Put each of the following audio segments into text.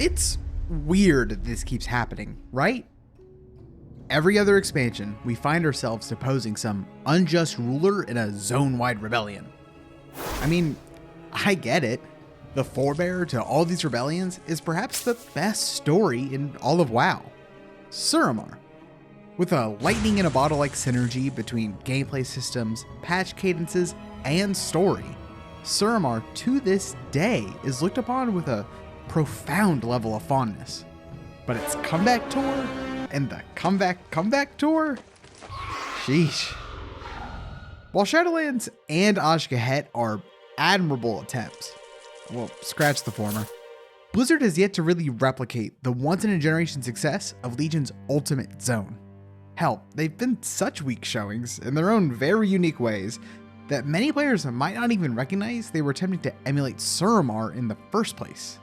It's weird that this keeps happening, right? Every other expansion, we find ourselves deposing some unjust ruler in a zone-wide rebellion. I mean, I get it. The forebearer to all these rebellions is perhaps the best story in all of WoW. Suramar. With a lightning in a bottle-like synergy between gameplay systems, patch cadences, and story, Suramar to this day is looked upon with a profound level of fondness. But its comeback tour and the comeback tour? Sheesh. While Shadowlands and WoWHead are admirable attempts, well, scratch the former, Blizzard has yet to really replicate the once-in-a-generation success of Legion's ultimate zone. Hell, they've been such weak showings in their own very unique ways that many players might not even recognize they were attempting to emulate Suramar in the first place.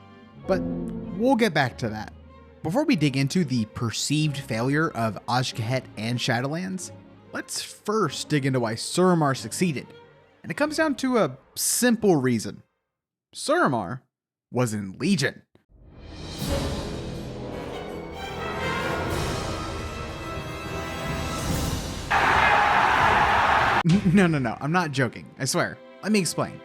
But we'll get back to that. Before we dig into the perceived failure of WoWHead and Shadowlands, let's first dig into why Suramar succeeded. And it comes down to a simple reason. Suramar was in Legion. No, I'm not joking, I swear. Let me explain.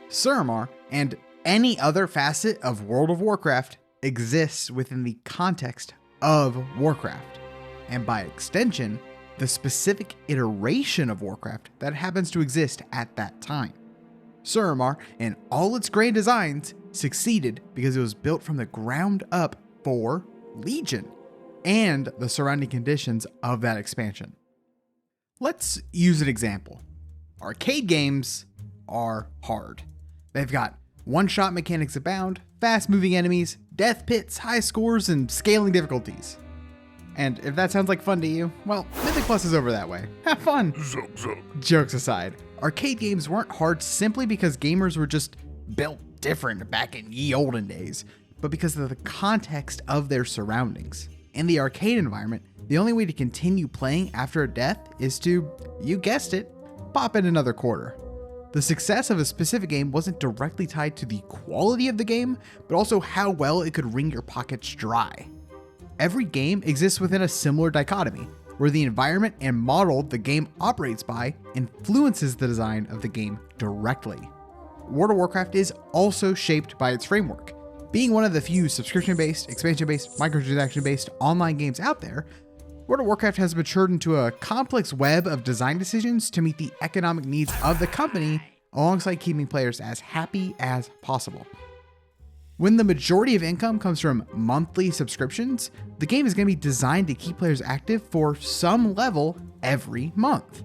Suramar, and any other facet of World of Warcraft, exists within the context of Warcraft, and by extension, the specific iteration of Warcraft that happens to exist at that time. Suramar, in all its grand designs, succeeded because it was built from the ground up for Legion, and the surrounding conditions of that expansion. Let's use an example. Arcade games are hard. They've got one-shot mechanics abound, fast-moving enemies, death pits, high scores, and scaling difficulties. And if that sounds like fun to you, well, Mythic Plus is over that way. Have fun! Jokes aside, arcade games weren't hard simply because gamers were just built different back in ye olden days, but because of the context of their surroundings. In the arcade environment, the only way to continue playing after a death is to, you guessed it, pop in another quarter. The success of a specific game wasn't directly tied to the quality of the game, but also how well it could wring your pockets dry. Every game exists within a similar dichotomy, where the environment and model the game operates by influences the design of the game directly. World of Warcraft is also shaped by its framework. Being one of the few subscription-based, expansion-based, microtransaction-based online games out there, World of Warcraft has matured into a complex web of design decisions to meet the economic needs of the company alongside keeping players as happy as possible. When the majority of income comes from monthly subscriptions, the game is going to be designed to keep players active for some level every month.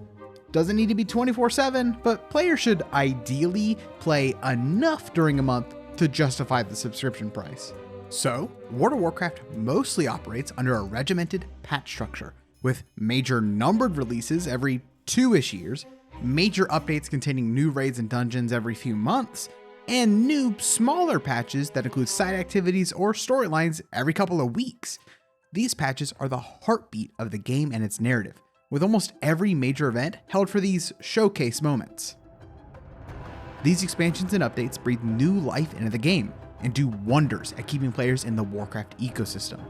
Doesn't need to be 24/7, but players should ideally play enough during a month to justify the subscription price. So, World of Warcraft mostly operates under a regimented patch structure, with major numbered releases every 2-ish years, major updates containing new raids and dungeons every few months, and new, smaller patches that include side activities or storylines every couple of weeks. These patches are the heartbeat of the game and its narrative, with almost every major event held for these showcase moments. These expansions and updates breathe new life into the game, and do wonders at keeping players in the Warcraft ecosystem.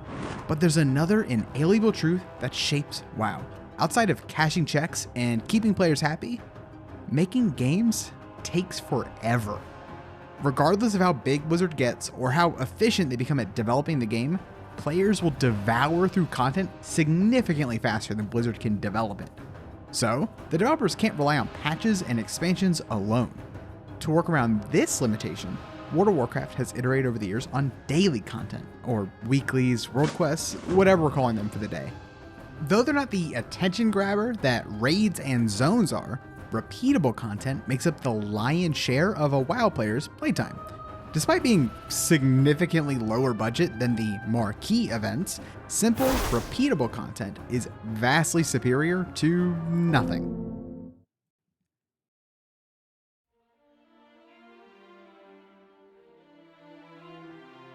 But there's another inalienable truth that shapes WoW. Outside of cashing checks and keeping players happy, making games takes forever. Regardless of how big Blizzard gets or how efficient they become at developing the game, players will devour through content significantly faster than Blizzard can develop it. So, the developers can't rely on patches and expansions alone. To work around this limitation, World of Warcraft has iterated over the years on daily content, or weeklies, world quests, whatever we're calling them for the day. Though they're not the attention grabber that raids and zones are, repeatable content makes up the lion's share of a WoW player's playtime. Despite being significantly lower budget than the marquee events, simple, repeatable content is vastly superior to nothing.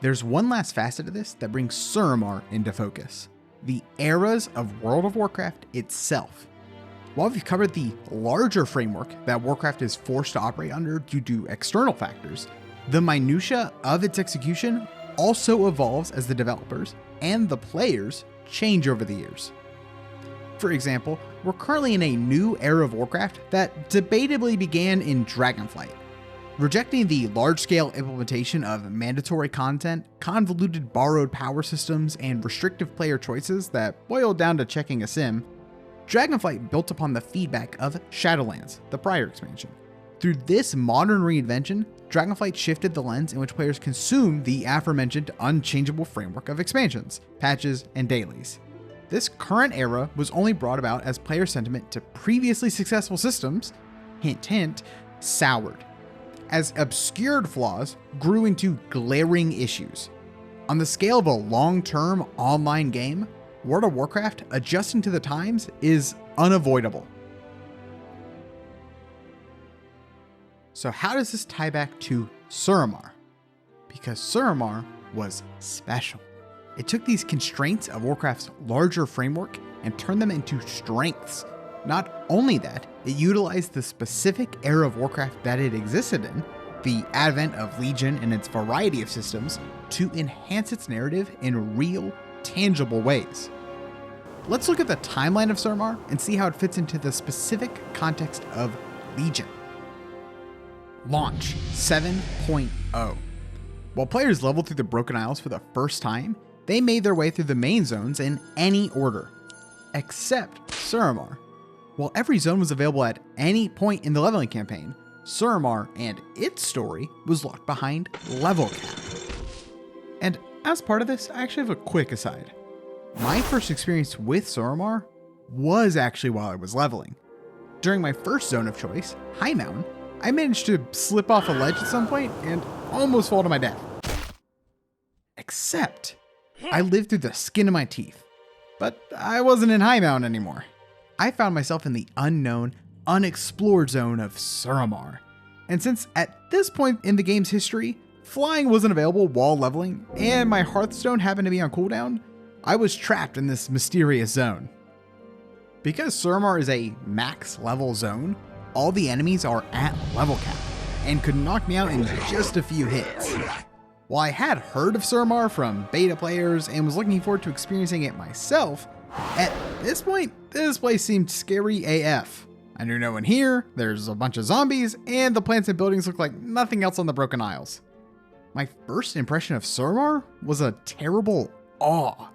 There's one last facet of this that brings Suramar into focus: the eras of World of Warcraft itself. While we've covered the larger framework that Warcraft is forced to operate under due to external factors, the minutiae of its execution also evolves as the developers and the players change over the years. For example, we're currently in a new era of Warcraft that debatably began in Dragonflight. Rejecting the large-scale implementation of mandatory content, convoluted borrowed power systems, and restrictive player choices that boiled down to checking a sim, Dragonflight built upon the feedback of Shadowlands, the prior expansion. Through this modern reinvention, Dragonflight shifted the lens in which players consume the aforementioned unchangeable framework of expansions, patches, and dailies. This current era was only brought about as player sentiment to previously successful systems, hint hint, soured, as obscured flaws grew into glaring issues. On the scale of a long-term online game, World of Warcraft adjusting to the times is unavoidable. So how does this tie back to Suramar? Because Suramar was special. It took these constraints of Warcraft's larger framework and turned them into strengths. Not only that, it utilized the specific era of Warcraft that it existed in, the advent of Legion and its variety of systems, to enhance its narrative in real, tangible ways. Let's look at the timeline of Suramar and see how it fits into the specific context of Legion. Launch 7.0. While players leveled through the Broken Isles for the first time, they made their way through the main zones in any order, except Suramar. While every zone was available at any point in the leveling campaign, Suramar and its story was locked behind level cap. And as part of this, I actually have a quick aside. My first experience with Suramar was actually while I was leveling. During my first zone of choice, High Mountain, I managed to slip off a ledge at some point and almost fall to my death. Except, I lived through the skin of my teeth. But I wasn't in High Mountain anymore. I found myself in the unknown, unexplored zone of Suramar. And since at this point in the game's history, flying wasn't available while leveling, and my Hearthstone happened to be on cooldown, I was trapped in this mysterious zone. Because Suramar is a max level zone, all the enemies are at level cap, and could knock me out in just a few hits. While I had heard of Suramar from beta players and was looking forward to experiencing it myself, at this point, this place seemed scary AF. I knew no one here, there's a bunch of zombies, and the plants and buildings look like nothing else on the Broken Isles. My first impression of Suramar was a terrible awe.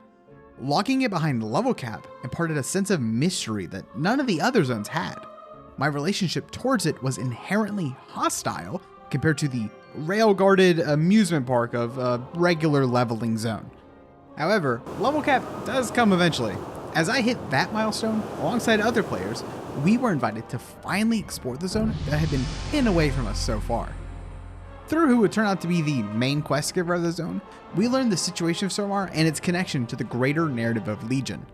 Locking it behind level cap imparted a sense of mystery that none of the other zones had. My relationship towards it was inherently hostile compared to the rail-guarded amusement park of a regular leveling zone. However, level cap does come eventually. As I hit that milestone, alongside other players, we were invited to finally explore the zone that had been hidden away from us so far. Through who would turn out to be the main quest giver of the zone, we learned the situation of Suramar and its connection to the greater narrative of Legion.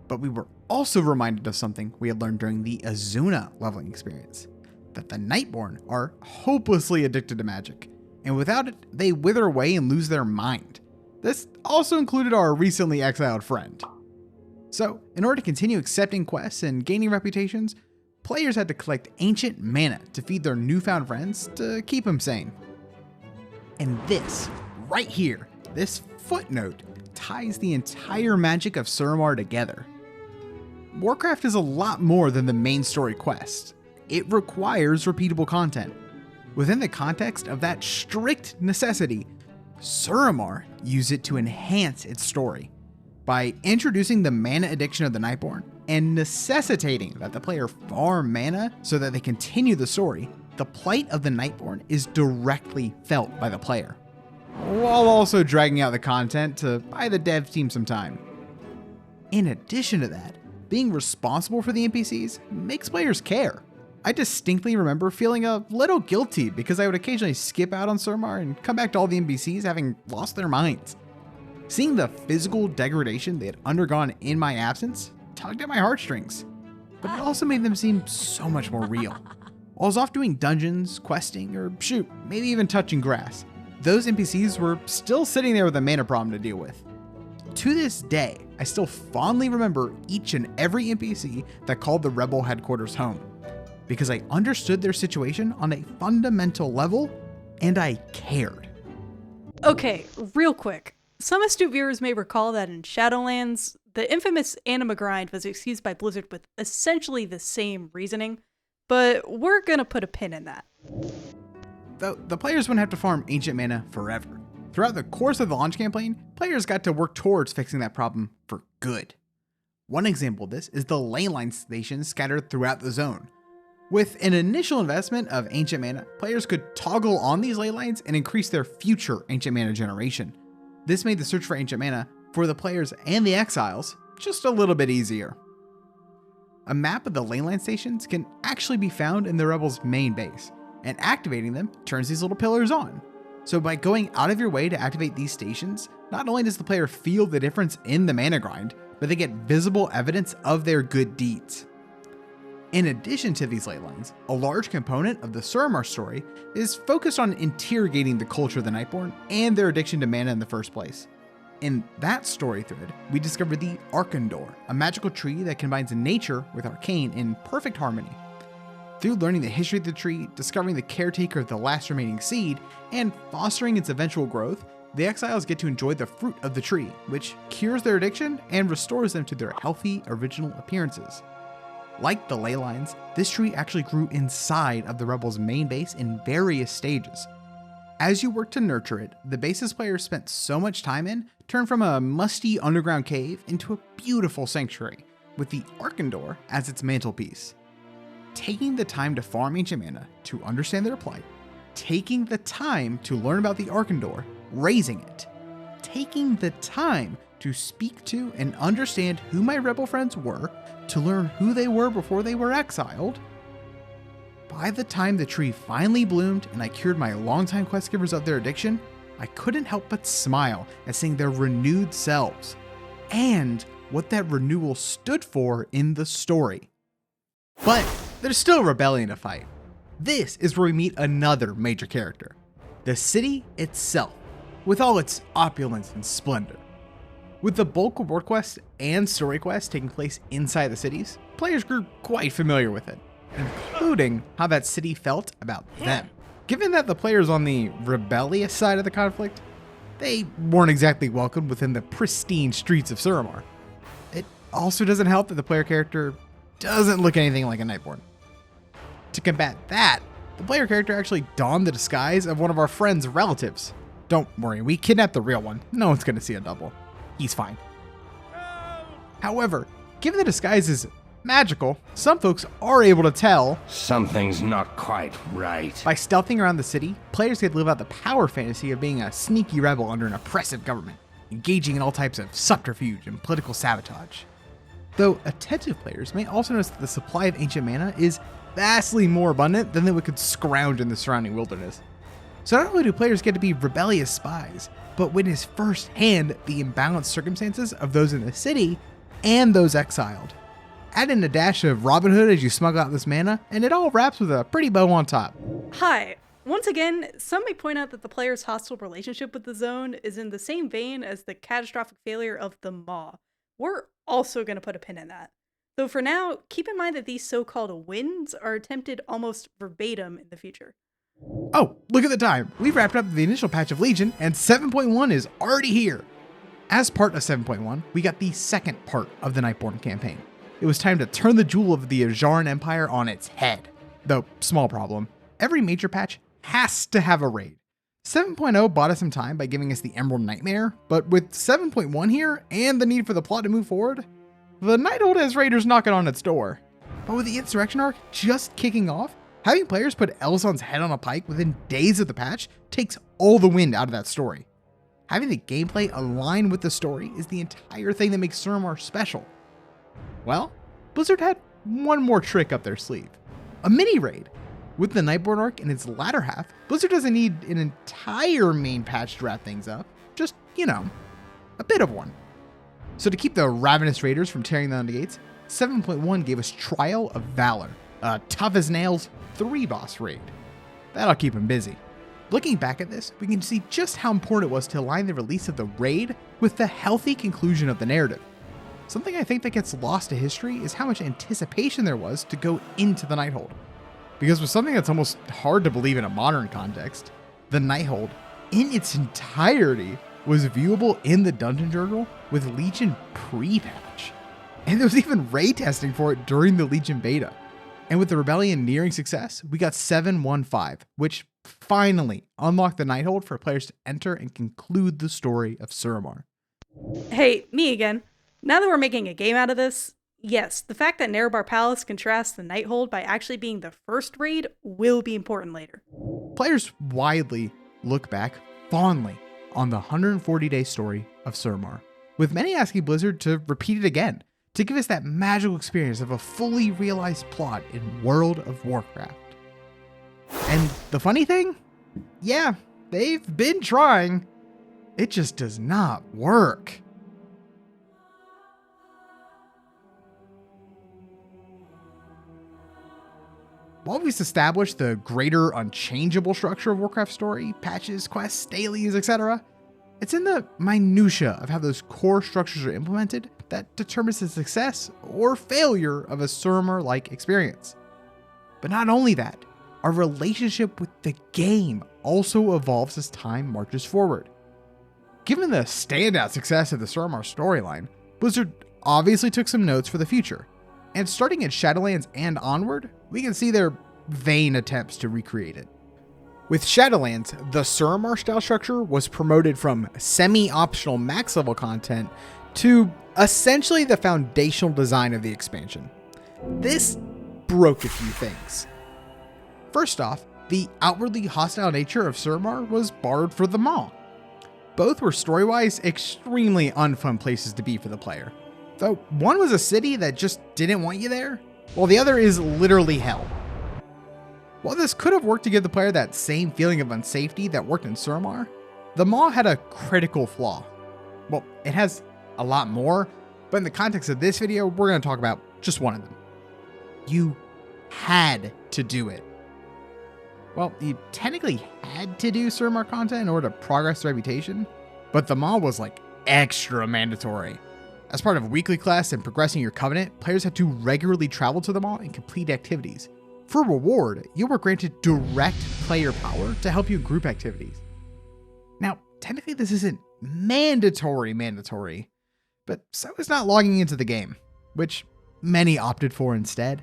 But we were also reminded of something we had learned during the Azuna leveling experience, that the Nightborn are hopelessly addicted to magic, and without it, they wither away and lose their mind. This also included our recently exiled friend. So, in order to continue accepting quests and gaining reputations, players had to collect ancient mana to feed their newfound friends to keep them sane. And this, right here, this footnote, ties the entire magic of Suramar together. Warcraft is a lot more than the main story quest. It requires repeatable content. Within the context of that strict necessity, Suramar used it to enhance its story by introducing the mana addiction of the Nightborn and necessitating that the player farm mana so that they continue the story. The plight of the Nightborn is directly felt by the player, while also dragging out the content to buy the dev team some time. In addition to that, being responsible for the NPCs makes players care. I distinctly remember feeling a little guilty because I would occasionally skip out on Suramar and come back to all the NPCs having lost their minds. Seeing the physical degradation they had undergone in my absence tugged at my heartstrings, but it also made them seem so much more real. While I was off doing dungeons, questing, or shoot, maybe even touching grass, those NPCs were still sitting there with a mana problem to deal with. To this day, I still fondly remember each and every NPC that called the Rebel headquarters home, because I understood their situation on a fundamental level, and I cared. Okay, real quick. Some astute viewers may recall that in Shadowlands, the infamous anima grind was excused by Blizzard with essentially the same reasoning, but we're gonna put a pin in that. Though the players wouldn't have to farm ancient mana forever. Throughout the course of the launch campaign, players got to work towards fixing that problem for good. One example of this is the ley line stations scattered throughout the zone. With an initial investment of ancient mana, players could toggle on these ley lines and increase their future ancient mana generation. This made the search for ancient mana for the players and the exiles just a little bit easier. A map of the ley line stations can actually be found in the Rebels' main base, and activating them turns these little pillars on. So by going out of your way to activate these stations, not only does the player feel the difference in the mana grind, but they get visible evidence of their good deeds. In addition to these ley lines, a large component of the Suramar story is focused on interrogating the culture of the Nightborn and their addiction to mana in the first place. In that story thread, we discover the Arkandor, a magical tree that combines nature with arcane in perfect harmony. Through learning the history of the tree, discovering the caretaker of the last remaining seed, and fostering its eventual growth, the exiles get to enjoy the fruit of the tree, which cures their addiction and restores them to their healthy, original appearances. Like the ley lines, this tree actually grew inside of the Rebels' main base in various stages. As you work to nurture it, the base's players spent so much time in turned from a musty underground cave into a beautiful sanctuary, with the Arkandor as its mantelpiece. Taking the time to farm ancient mana to understand their plight, taking the time to learn about the Arkandor, raising it, taking the time to speak to and understand who my rebel friends were, to learn who they were before they were exiled. By the time the tree finally bloomed and I cured my longtime quest givers of their addiction, I couldn't help but smile at seeing their renewed selves and what that renewal stood for in the story. But there's still rebellion to fight. This is where we meet another major character, the city itself, with all its opulence and splendor. With the bulk of world quests and story quests taking place inside the cities, players grew quite familiar with it, including how that city felt about them. Given that the players on the rebellious side of the conflict, they weren't exactly welcomed within the pristine streets of Suramar. It also doesn't help that the player character doesn't look anything like a Nightborn. To combat that, the player character actually donned the disguise of one of our friend's relatives. Don't worry, we kidnapped the real one. No one's gonna see a double. He's fine. However, given the disguise is magical, some folks are able to tell something's not quite right. By stealthing around the city, players get to live out the power fantasy of being a sneaky rebel under an oppressive government, engaging in all types of subterfuge and political sabotage. Though attentive players may also notice that the supply of ancient mana is vastly more abundant than they could scrounge in the surrounding wilderness. So not only do players get to be rebellious spies, but witness firsthand the imbalanced circumstances of those in the city and those exiled. Add in a dash of Robin Hood as you smuggle out this mana, and it all wraps with a pretty bow on top. Hi. Once again, some may point out that the player's hostile relationship with the zone is in the same vein as the catastrophic failure of the Maw. We're also going to put a pin in that. Though for now, keep in mind that these so-called wins are attempted almost verbatim in the future. Oh, look at the time. We've wrapped up the initial patch of Legion, and 7.1 is already here. As part of 7.1, we got the second part of the Nightborn campaign. It was time to turn the jewel of the Ajaran Empire on its head. Though, small problem. Every major patch has to have a raid. 7.0 bought us some time by giving us the Emerald Nightmare, but with 7.1 here, and the need for the plot to move forward, the Nighthold has raiders knocking on its door. But with the Insurrection arc just kicking off, having players put Elzon's head on a pike within days of the patch takes all the wind out of that story. Having the gameplay align with the story is the entire thing that makes Suramar special. Well, Blizzard had one more trick up their sleeve. A mini raid. With the Nightborn arc in its latter half, Blizzard doesn't need an entire main patch to wrap things up, just, a bit of one. So to keep the ravenous raiders from tearing down the gates, 7.1 gave us Trial of Valor, a tough as nails 3-boss raid. That'll keep them busy. Looking back at this, we can see just how important it was to align the release of the raid with the healthy conclusion of the narrative. Something I think that gets lost to history is how much anticipation there was to go into the Nighthold. Because with something that's almost hard to believe in a modern context, the Nighthold in its entirety was viewable in the Dungeon Journal with Legion pre-patch. And there was even raid testing for it during the Legion beta. And with the Rebellion nearing success, we got 7.1.5, which finally unlocked the Nighthold for players to enter and conclude the story of Suramar. Hey, me again. Now that we're making a game out of this, yes, the fact that Nerebar Palace contrasts the Nighthold by actually being the first raid will be important later. Players widely look back fondly on the 140-day story of Suramar, with many asking Blizzard to repeat it again, to give us that magical experience of a fully realized plot in World of Warcraft. And the funny thing? Yeah, they've been trying. It just does not work. While we've established the greater unchangeable structure of Warcraft's story, patches, quests, dailies, etc., it's in the minutia of how those core structures are implemented that determines the success or failure of a Suramar-like experience. But not only that, our relationship with the game also evolves as time marches forward. Given the standout success of the Suramar storyline, Blizzard obviously took some notes for the future, and starting at Shadowlands and onward, we can see their vain attempts to recreate it. With Shadowlands, the Suramar style structure was promoted from semi-optional max level content to essentially the foundational design of the expansion. This broke a few things. First off, the outwardly hostile nature of Suramar was borrowed for the Maw. Both were story-wise extremely unfun places to be for the player. Though one was a city that just didn't want you there, while the other is literally hell. While this could have worked to give the player that same feeling of unsafety that worked in Suramar, the Maw had a critical flaw. Well, it has a lot more, but in the context of this video, we're going to talk about just one of them. You had to do it. Well, you technically had to do Suramar content in order to progress the reputation, but the Maw was like extra mandatory. As part of weekly quests and progressing your covenant, players had to regularly travel to the Maw and complete activities. For reward, you were granted direct player power to help you in group activities. Now, technically this isn't mandatory, but so is not logging into the game, which many opted for instead.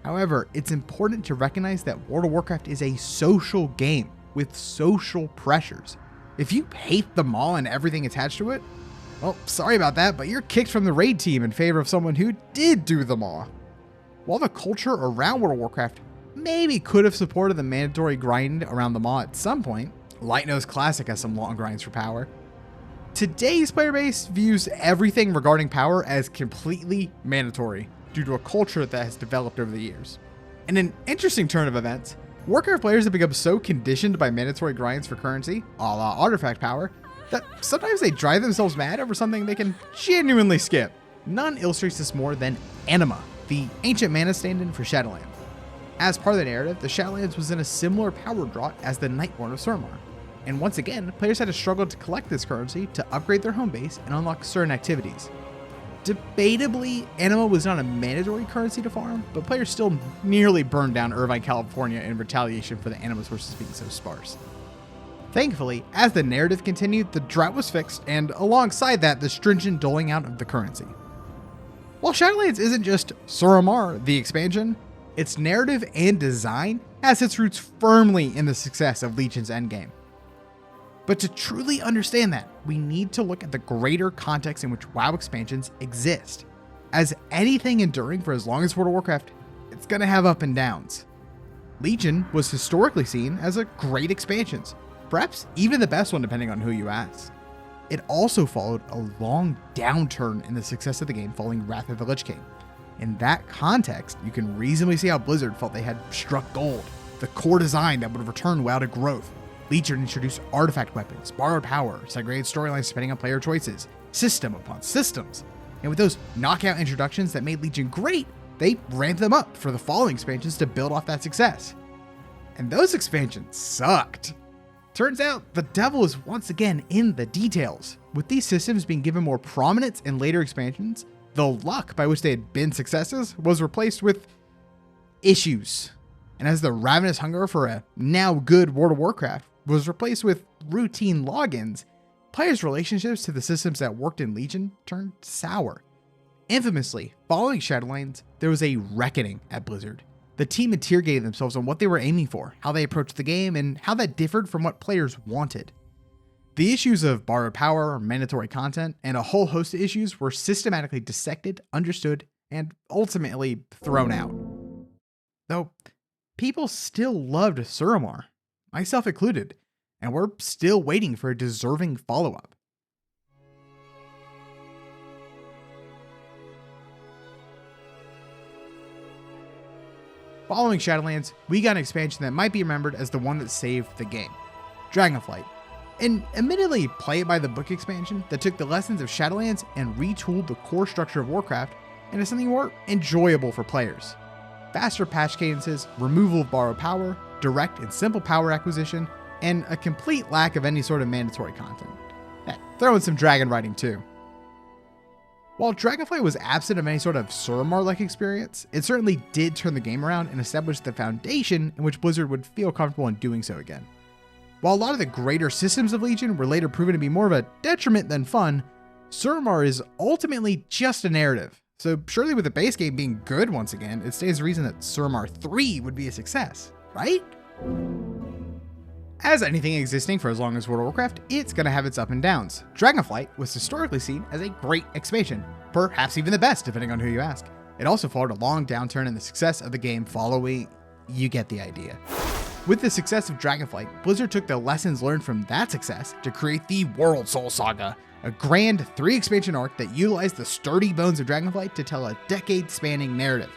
However, it's important to recognize that World of Warcraft is a social game with social pressures. If you hate the Maw and everything attached to it, well, sorry about that, but you're kicked from the raid team in favor of someone who did do the Maw. While the culture around World of Warcraft maybe could have supported the mandatory grind around the Maw at some point, Lightnose Classic has some long grinds for power. Today's player base views everything regarding power as completely mandatory due to a culture that has developed over the years. In an interesting turn of events, Warcraft players have become so conditioned by mandatory grinds for currency, a la artifact power, that sometimes they drive themselves mad over something they can genuinely skip. None illustrates this more than Anima, the ancient mana stand-in for Shadowlands. As part of the narrative, the Shadowlands was in a similar power drought as the Nightborn of Suramar, and once again, players had to struggle to collect this currency to upgrade their home base and unlock certain activities. Debatably, Anima was not a mandatory currency to farm, but players still nearly burned down Irvine, California in retaliation for the Anima sources being so sparse. Thankfully, as the narrative continued, the drought was fixed, and alongside that, the stringent doling out of the currency. While Shadowlands isn't just Suramar, the expansion, its narrative and design has its roots firmly in the success of Legion's endgame. But to truly understand that, we need to look at the greater context in which WoW expansions exist. As anything enduring for as long as World of Warcraft, it's going to have up and downs. Legion was historically seen as a great expansion, perhaps even the best one depending on who you ask. It also followed a long downturn in the success of the game following Wrath of the Lich King. In that context, you can reasonably see how Blizzard felt they had struck gold, the core design that would return WoW to growth. Legion introduced artifact weapons, borrowed power, segregated storylines depending on player choices, system upon systems. And with those knockout introductions that made Legion great, they ramped them up for the following expansions to build off that success. And those expansions sucked. Turns out, the devil is once again in the details. With these systems being given more prominence in later expansions, the luck by which they had been successes was replaced with issues. And as the ravenous hunger for a now good World of Warcraft was replaced with routine logins, players' relationships to the systems that worked in Legion turned sour. Infamously, following Shadowlands, there was a reckoning at Blizzard. The team interrogated themselves on what they were aiming for, how they approached the game, and how that differed from what players wanted. The issues of borrowed power, mandatory content, and a whole host of issues were systematically dissected, understood, and ultimately thrown out. Though, people still loved Suramar, myself included, and we're still waiting for a deserving follow-up. Following Shadowlands, we got an expansion that might be remembered as the one that saved the game, Dragonflight. An admittedly play-it-by-the-book expansion that took the lessons of Shadowlands and retooled the core structure of Warcraft into something more enjoyable for players. Faster patch cadences, removal of borrowed power, direct and simple power acquisition, and a complete lack of any sort of mandatory content. Throw in some dragon riding too. While Dragonflight was absent of any sort of Suramar-like experience, it certainly did turn the game around and establish the foundation in which Blizzard would feel comfortable in doing so again. While a lot of the greater systems of Legion were later proven to be more of a detriment than fun, Suramar is ultimately just a narrative. So surely with the base game being good once again, it stands to reason that Suramar 3 would be a success, right? As anything existing for as long as World of Warcraft, it's going to have its up and downs. Dragonflight was historically seen as a great expansion, perhaps even the best depending on who you ask. It also followed a long downturn in the success of the game following, you get the idea. With the success of Dragonflight, Blizzard took the lessons learned from that success to create the World Soul Saga, a grand 3-expansion arc that utilized the sturdy bones of Dragonflight to tell a decade-spanning narrative.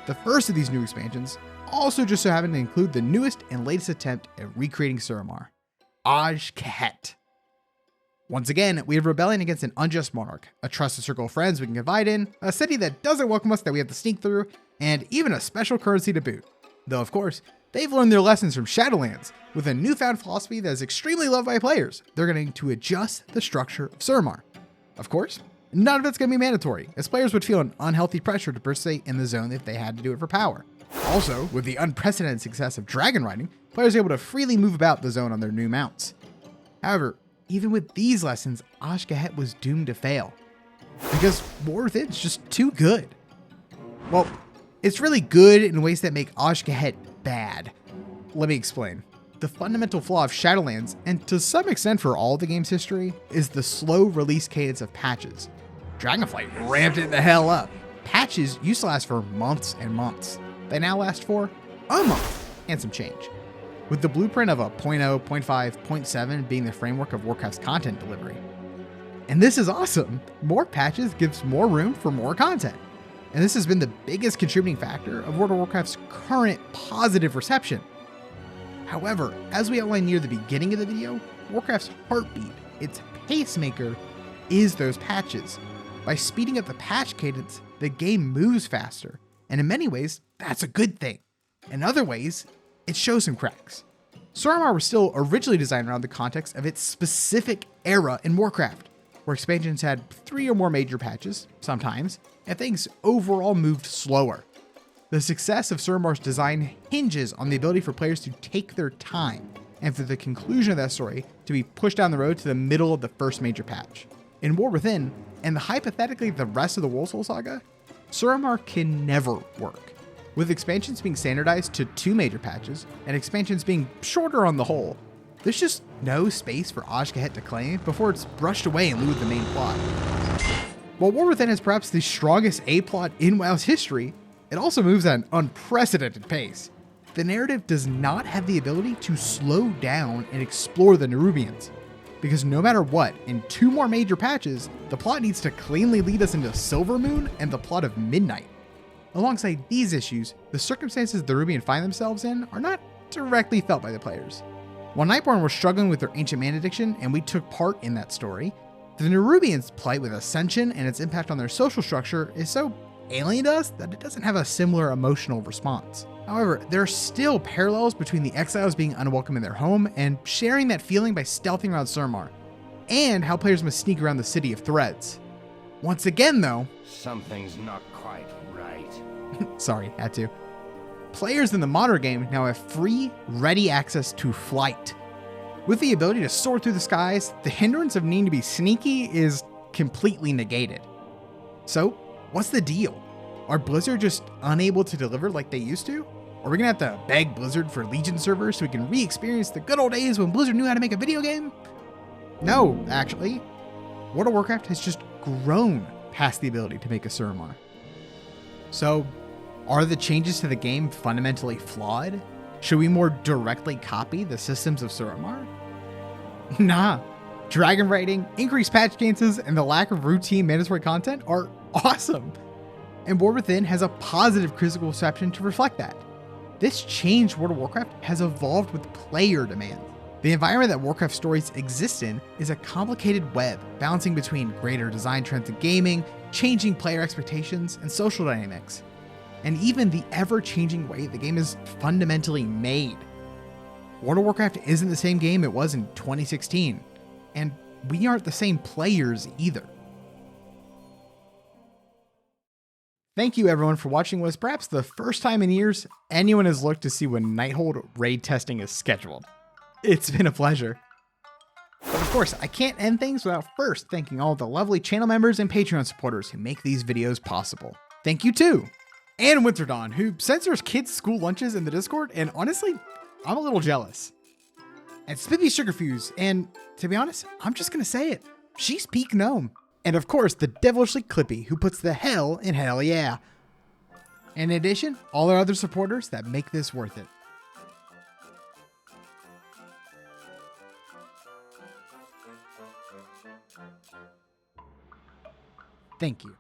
The first of these new expansions also just so happened to include the newest and latest attempt at recreating Suramar, Azj-Kahet. Once again, we have rebellion against an unjust monarch, a trusted circle of friends we can confide in, a city that doesn't welcome us that we have to sneak through, and even a special currency to boot. Though of course, they've learned their lessons from Shadowlands. With a newfound philosophy that is extremely loved by players, they're going to adjust the structure of Suramar. Of course, none of it's going to be mandatory, as players would feel an unhealthy pressure to participate in the zone if they had to do it for power. Also, with the unprecedented success of dragon riding, players are able to freely move about the zone on their new mounts. However, even with these lessons, Azj-Kahet was doomed to fail, because War Within's just too good. Well, it's really good in ways that make Azj-Kahet bad. Let me explain. The fundamental flaw of Shadowlands, and to some extent for all the game's history, is the slow release cadence of patches. Dragonflight ramped it the hell up. Patches used to last for months and months. They now last for a month and some change. With the blueprint of a 0.0, 0.5, 0.7 being the framework of Warcraft's content delivery. And this is awesome. More patches gives more room for more content. And this has been the biggest contributing factor of World of Warcraft's current positive reception. However, as we outlined near the beginning of the video, Warcraft's heartbeat, its pacemaker, is those patches. By speeding up the patch cadence, the game moves faster. And in many ways, that's a good thing. In other ways, it shows some cracks. Suramar was still originally designed around the context of its specific era in Warcraft, where expansions had 3 or more major patches, sometimes, and things overall moved slower. The success of Suramar's design hinges on the ability for players to take their time, and for the conclusion of that story to be pushed down the road to the middle of the first major patch. In War Within, and hypothetically the rest of the World Soul Saga, Suramar can never work. With expansions being standardized to 2 major patches, and expansions being shorter on the whole, there's just no space for Azj-Kahet to claim before it's brushed away in lieu of the main plot. While War Within has perhaps the strongest A-plot in WoW's history, it also moves at an unprecedented pace. The narrative does not have the ability to slow down and explore the Nerubians, because no matter what, in 2 more major patches, the plot needs to cleanly lead us into Silvermoon and the plot of Midnight. Alongside these issues, the circumstances the Nerubians find themselves in are not directly felt by the players. While Nightborn were struggling with their ancient man addiction and we took part in that story, the Nerubians' plight with Ascension and its impact on their social structure is so alien to us that it doesn't have a similar emotional response. However, there are still parallels between the exiles being unwelcome in their home and sharing that feeling by stealthing around Suramar, and how players must sneak around the City of Threads. Once again though, Something's not quite right. sorry, had to. Players in the modern game now have free, ready access to flight. With the ability to soar through the skies, the hindrance of needing to be sneaky is completely negated. So, what's the deal? Are Blizzard just unable to deliver like they used to? Are we gonna have to beg Blizzard for Legion servers so we can re-experience the good old days when Blizzard knew how to make a video game? No, actually. World of Warcraft has just grown past the ability to make a Suramar. So, are the changes to the game fundamentally flawed? Should we more directly copy the systems of Suramar? Nah. Dragon writing, increased patch cadences, and the lack of routine mandatory content are awesome. And War Within has a positive critical reception to reflect that. This changed World of Warcraft has evolved with player demand. The environment that Warcraft stories exist in is a complicated web, balancing between greater design trends in gaming, changing player expectations, and social dynamics, and even the ever-changing way the game is fundamentally made. World of Warcraft isn't the same game it was in 2016, and we aren't the same players either. Thank you everyone for watching what is perhaps the first time in years anyone has looked to see when Nighthold raid testing is scheduled. It's been a pleasure. But of course, I can't end things without first thanking all the lovely channel members and Patreon supporters who make these videos possible. Thank you too. And Winterdawn, who censors kids' school lunches in the Discord, and honestly, I'm a little jealous. And Spiffy Sugarfuse, and to be honest, I'm just gonna say it. She's peak gnome. And of course, the devilishly Clippy, who puts the hell in hell yeah. And in addition, all our other supporters that make this worth it. Thank you.